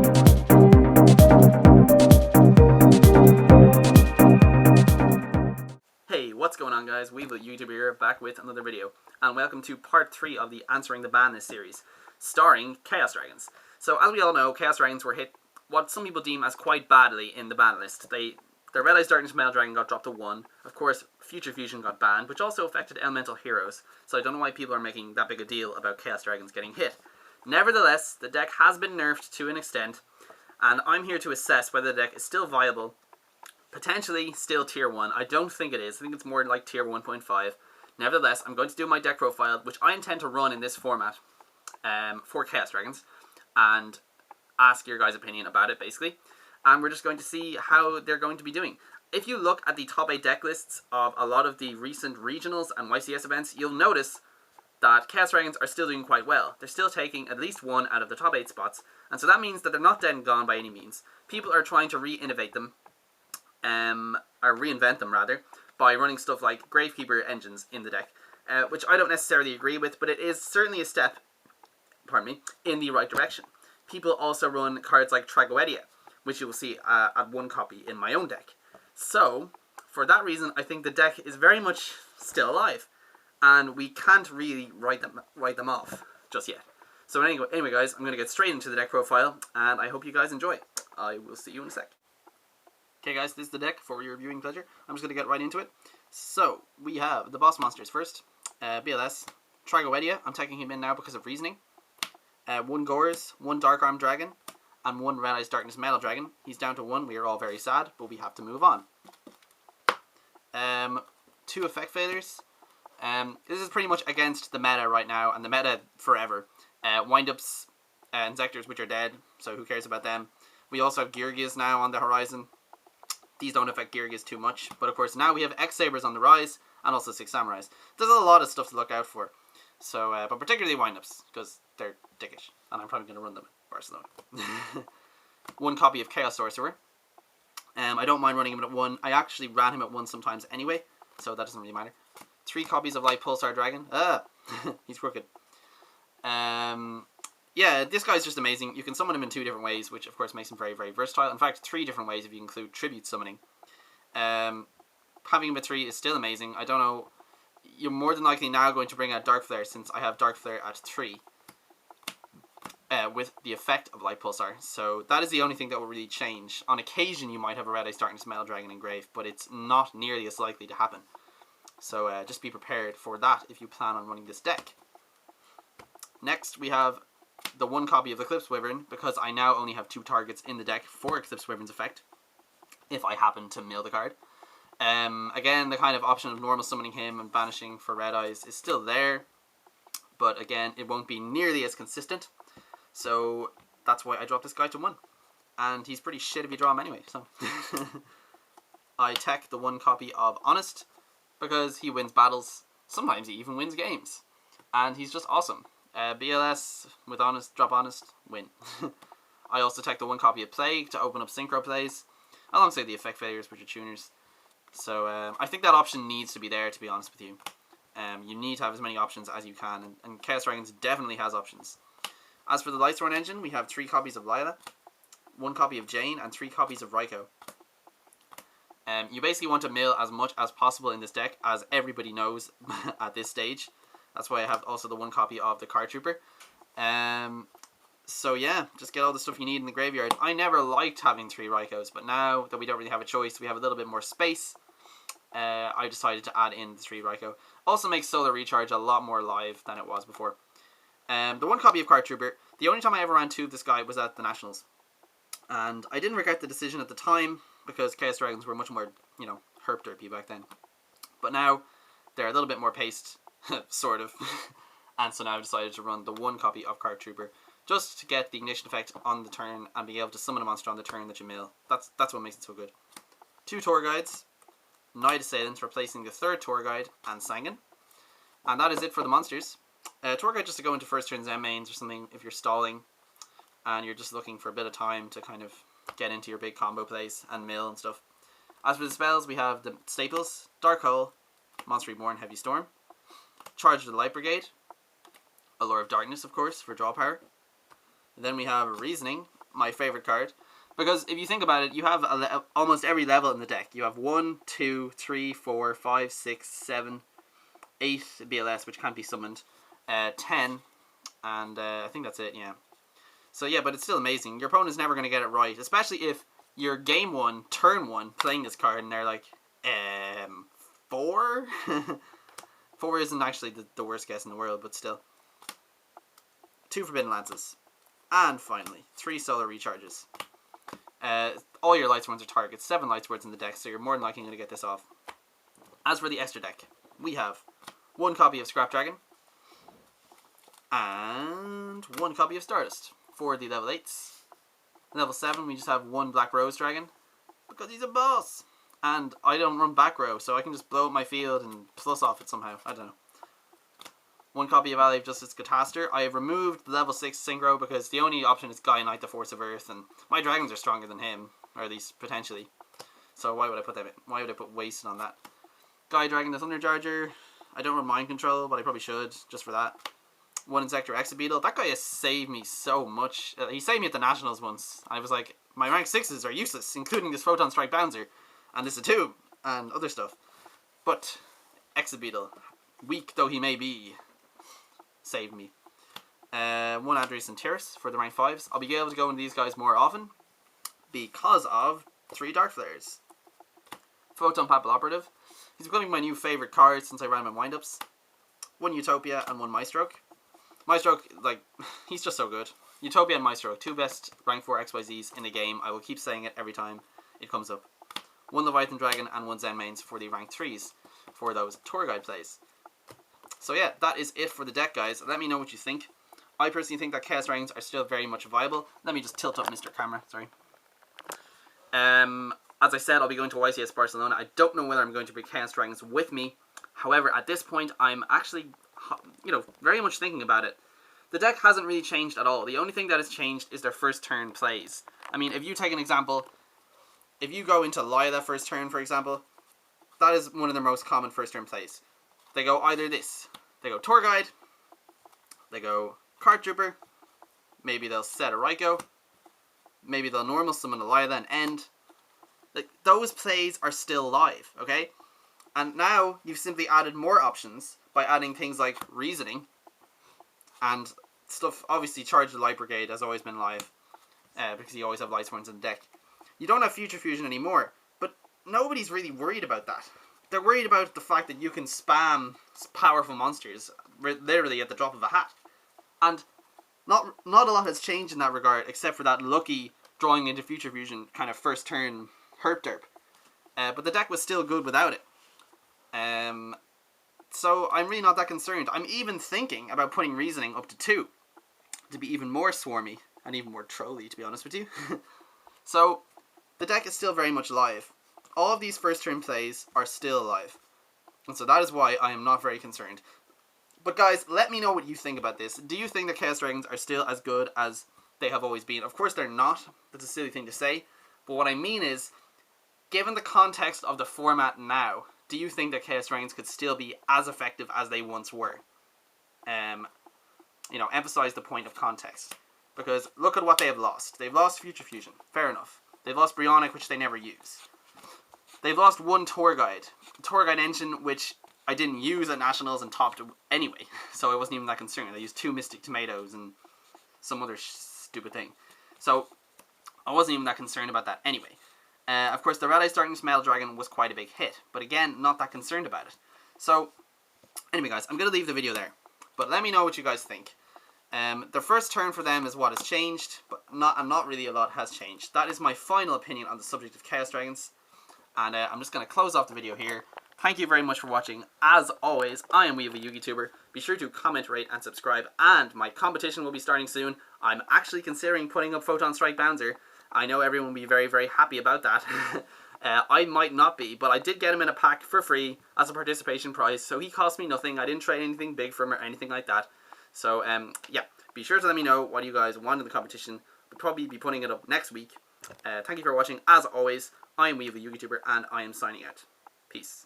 Hey, what's going on guys? Weevil YouTuber here, back with another video, and welcome to part 3 of the Answering the Ban List series, starring Chaos Dragons. So as we all know, Chaos Dragons were hit what some people deem as quite badly in the ban list. Their Red Eyes Darkness Metal Dragon got dropped to 1, of course Future Fusion got banned, which also affected Elemental Heroes, so I don't know why people are making that big a deal about Chaos Dragons getting hit. Nevertheless, the deck has been nerfed to an extent, and I'm here to assess whether the deck is still viable. Potentially still tier 1. I don't think it is. I think it's more like tier 1.5. Nevertheless, I'm going to do my deck profile, which I intend to run in this format for Chaos Dragons, and ask your guys' opinion about it, basically. And we're just going to see how they're going to be doing. If you look at the top 8 deck lists of a lot of the recent regionals and YCS events, you'll notice that Chaos Dragons are still doing quite well. They're still taking at least 1 out of the top 8 spots, and so that means that they're not dead and gone by any means. People are trying to re-innovate them, or reinvent them rather, by running stuff like Gravekeeper engines in the deck, which I don't necessarily agree with, but it is certainly a step, in the right direction. People also run cards like Tragoedia, which you will see at 1 copy in my own deck. So, for that reason, I think the deck is very much still alive, and we can't really write them off just yet. So anyway guys, I'm going to get straight into the deck profile, and I hope you guys enjoy. I will see you in a sec. Okay guys, this is the deck for your viewing pleasure. I'm just going to get right into it. So, we have the boss monsters first. BLS, Tragoedia, I'm taking him in now because of reasoning. 1 Gores, 1 Darkflare Dragon, and 1 Red Eyes Darkness Metal Dragon. He's down to 1, we are all very sad, but we have to move on. 2 effect failures. This is pretty much against the meta right now, and the meta forever. Windups and Zectors, which are dead, so who cares about them. We also have Geargias now on the horizon. These don't affect Geargias too much, but of course now we have X-Sabers on the rise, and also 6 Samurais. There's a lot of stuff to look out for. So, but particularly Windups, because they're dickish, and I'm probably going to run them in Barcelona. 1 copy of Chaos Sorcerer. I don't mind running him at 1. I actually ran him at 1 sometimes anyway, so that doesn't really matter. 3 copies of Lightpulsar Dragon. He's crooked. Yeah, this guy's just amazing. You can summon him in 2 different ways, which of course makes him very, very versatile. In fact, 3 different ways if you include tribute summoning. Having him at 3 is still amazing. I don't know, you're more than likely now going to bring out Darkflare, since I have Darkflare at 3. With the effect of Lightpulsar. So that is the only thing that will really change. On occasion you might have a Red Eyes Darkness Metal Dragon engraved, but it's not nearly as likely to happen. So just be prepared for that if you plan on running this deck. Next we have the 1 copy of Eclipse Wyvern, because I now only have 2 targets in the deck for Eclipse Wyvern's effect, if I happen to mill the card. Again, the kind of option of normal summoning him and banishing for Red Eyes is still there, but again, it won't be nearly as consistent. So that's why I dropped this guy to 1. And he's pretty shit if you draw him anyway, so. I tech the 1 copy of Honest, because he wins battles. Sometimes he even wins games. And he's just awesome. BLS with Honest, drop Honest, win. I also tech the 1 copy of Plague to open up synchro plays, alongside the effect failures, which are tuners. So I think that option needs to be there, to be honest with you. You need to have as many options as you can, and Chaos Dragons definitely has options. As for the Lightstone engine, we have 3 copies of Lyla, 1 copy of Jane, and 3 copies of Raikou. You basically want to mill as much as possible in this deck, as everybody knows at this stage. That's why I have also the 1 copy of the Card Trooper. So yeah, just get all the stuff you need in the graveyard. I never liked having 3 Raikous, but now that we don't really have a choice, we have a little bit more space. I decided to add in the 3 Raikou. Also makes Solar Recharge a lot more live than it was before. The 1 copy of Card Trooper, the only time I ever ran 2 of this guy was at the Nationals. And I didn't regret the decision at the time, because Chaos Dragons were much more, you know, herp derpy back then. But now, they're a little bit more paced, sort of. And so now I decided to run the 1 copy of Card Trooper, just to get the ignition effect on the turn, and be able to summon a monster on the turn that you mill. That's what makes it so good. 2 Tour Guides, Night Assailants replacing the 3rd Tour Guide, and Sangan. And that is it for the monsters. Tour Guide just to go into first turn Zen mains or something if you're stalling and you're just looking for a bit of time to kind of get into your big combo plays and mill and stuff. As for the spells, we have the staples, Dark Hole, Monster Reborn, Heavy Storm, Charge of the Light Brigade, Allure of Darkness, of course, for draw power. And then we have Reasoning, my favorite card. Because if you think about it, you have almost every level in the deck. You have 1, 2, 3, 4, 5, 6, 7, 8 BLS, which can't be summoned, 10, and I think that's it, yeah. So yeah, but it's still amazing. Your opponent's never going to get it right, especially if you're game 1, turn 1, playing this card, and they're like, 4? 4 isn't actually the worst guess in the world, but still. 2 Forbidden Lances. And finally, 3 Solar Recharges. All your Lightsworns are targets, 7 Lightsworns in the deck, so you're more than likely going to get this off. As for the extra deck, we have 1 copy of Scrap Dragon, and 1 copy of Stardust for the level 8s. Level 7, we just have 1 Black Rose Dragon, because he's a boss. And I don't run back row, so I can just blow up my field and plus off it somehow. I don't know. 1 copy of Ally of Justice Cataster. I have removed the level 6 Synchro because the only option is Gaia Knight, the Force of Earth, and my dragons are stronger than him, or at least potentially. So why would I put them in? Why would I put wasted on that? Gaia Dragon, the Thunder Charger. I don't run Mind Control, but I probably should, just for that. 1 Insector Exabeetle. That guy has saved me so much. He saved me at the Nationals once. I was like, my rank 6s are useless, including this Photon Strike Bouncer. And this is 2, and other stuff. But Exabeetle, weak though he may be, saved me. 1 Adrius and Tiris for the rank 5s. I'll be able to go into these guys more often because of 3 Darkflares. Photon Papal Operative. He's becoming my new favourite card since I ran my windups. 1 Utopia and 1 Maestroke. Maestroke, like, he's just so good. Utopia and Maestroke, 2 best rank 4 XYZs in the game. I will keep saying it every time it comes up. 1 Leviathan Dragon and 1 Zen Mains for the rank 3s for those tour guide plays. So yeah, that is it for the deck, guys. Let me know what you think. I personally think that Chaos Dragons are still very much viable. Let me just tilt up Mr. Camera, sorry. As I said, I'll be going to YCS Barcelona. I don't know whether I'm going to bring Chaos Dragons with me. However, at this point, I'm actually, very much thinking about it. The deck hasn't really changed at all. The only thing that has changed is their first turn plays. I mean, if you take an example, if you go into Lyla first turn, for example, that is one of their most common first turn plays. They go either this. They go Tour Guide. They go Cart Trooper. Maybe they'll set a Raikou. Maybe they'll normal summon a Lyla and end. Like, those plays are still live, okay? And now you've simply added more options by adding things like Reasoning and stuff. Obviously, Charge the Light Brigade has always been live because you always have Lightsworns in the deck. You don't have Future Fusion anymore, but nobody's really worried about that. They're worried about the fact that you can spam powerful monsters literally at the drop of a hat. And not a lot has changed in that regard, except for that lucky drawing into Future Fusion kind of first turn herp derp. But the deck was still good without it. So I'm really not that concerned. I'm even thinking about putting Reasoning up to 2 to be even more swarmy and even more trolly, to be honest with you. So the deck is still very much live. All of these first turn plays are still alive. And so that is why I am not very concerned. But guys, let me know what you think about this. Do you think that Chaos Dragons are still as good as they have always been? Of course they're not. That's a silly thing to say. But what I mean is, given the context of the format now, do you think that Chaos Dragons could still be as effective as they once were? Emphasize the point of context. Because look at what they have lost. They've lost Future Fusion. Fair enough. They've lost Brionic, which they never use. They've lost 1 Tour Guide. Tour Guide Engine, which I didn't use at Nationals and topped anyway. So I wasn't even that concerned. I used 2 Mystic Tomatoes and some other stupid thing. So I wasn't even that concerned about that anyway. Of course, the Red Eyes Darkness Metal Dragon was quite a big hit. But again, not that concerned about it. So, anyway guys, I'm going to leave the video there. But let me know what you guys think. The first turn for them is what has changed, but not really a lot has changed. That is my final opinion on the subject of Chaos Dragons. And I'm just going to close off the video here. Thank you very much for watching. As always, I am Weeva YouTuber. Be sure to comment, rate, and subscribe. And my competition will be starting soon. I'm actually considering putting up Photon Strike Bouncer. I know everyone will be very, very happy about that. I might not be, but I did get him in a pack for free as a participation prize. So he cost me nothing. I didn't trade anything big for him or anything like that. So, yeah. Be sure to let me know what you guys want in the competition. We'll probably be putting it up next week. Thank you for watching. As always, I am Weeva YouTuber, and I am signing out. Peace.